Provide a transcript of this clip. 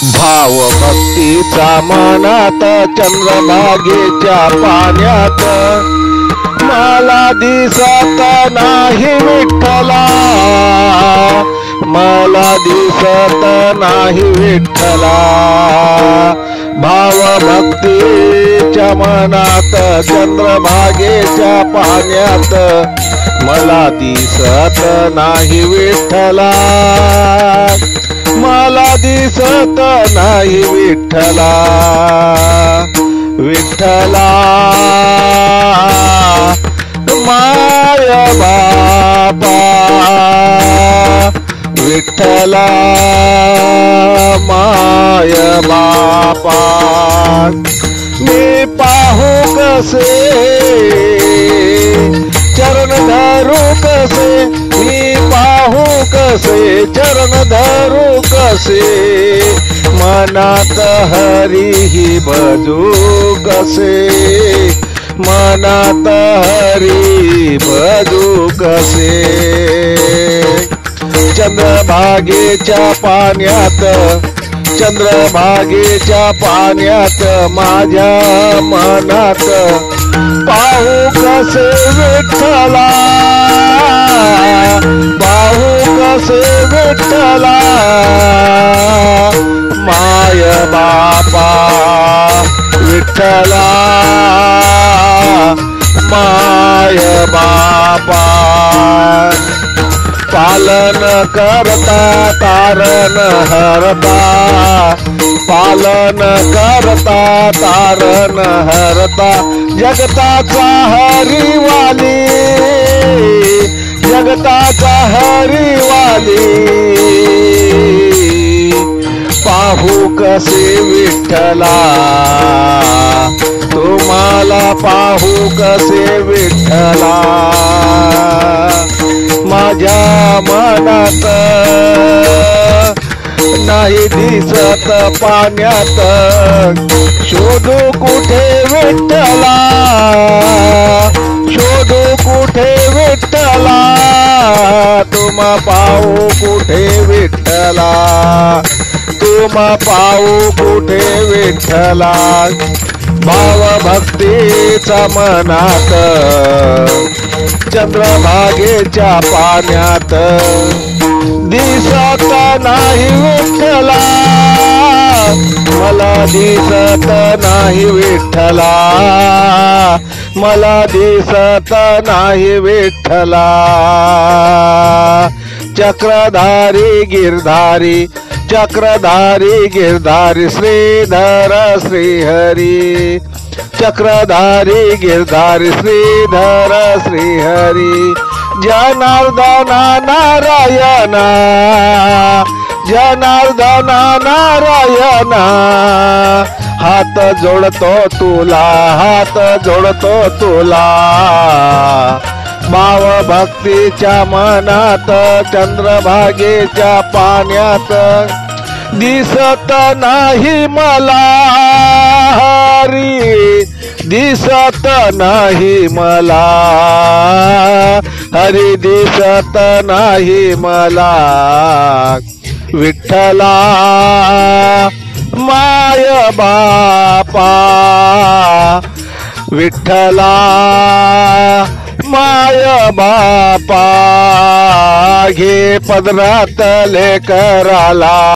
भाव भक्तीचा मनात चंद्रभागेच्या पाण्यात मला दिसत नाही विठ्ठला, मला दिसत नाही विठ्ठला। भाव भक्तीच्या मनात चंद्रभागेच्या पाण्यात मला दिसत नाही विठ्ठला, मला दिसत नाही विठ्ठला। विठ्ठला माय बापा, विठ्ठला माय बापा। मी पाहू कसे चरण धरू कसे, मी पाहू कसे चरण धरू कसे, मनात हरी भजू कसे, मनात हरी भजू कसे। चंद्रभागेच्या पाण्यात, चंद्रभागेच्या पाण्यात माझ्या मनात पाहू कसे विठ्ठला, पाहू कसे विठ्ठला। माय बापा विठ्ठला, माय बापा। पालन करता तारण हरता, पालन करता तारण हरता, जगताचा हरिवाली, जगताचा हरिवाली। पाहू कसे विठ्ठला, तुम्हाला पाहू कसे विठ्ठला। माझ्या मनात नाही दिसत पाण्यात, शोधू कुठे विठ्ठला, शोधू कुठे विठ्ठला। तुम्हा पाहू कुठे विठ्ठला, तुम्हा पाहू कुठे विठ्ठला। भाव भक्तीचा मनात चंद्रभागेच्या पाण्यात दिसत नाही विठ्ठला, मला दिसत नाही विठ्ठला, मला दिसत नाही विठ्ठला। चक्रधारी गिरधारी, चक्रधारी गिरधारी, श्रीधर श्रीहरी, चक्रधारी गिरधारी, श्रीधर श्रीहरी। जनार्दना नारायणा, जनार्दना नारायणा। हात जोडतो तुला, हात जोडतो तुला। भाव भक्तीच्या मनात चंद्रभागेच्या पाण्यात दिसत नाही मला हरी, दिसत नाही मला हरी, दिसत नाही मला विठ्ठला। माय बापा विठ्ठला, माय बापा। घे पदरात लेकराला,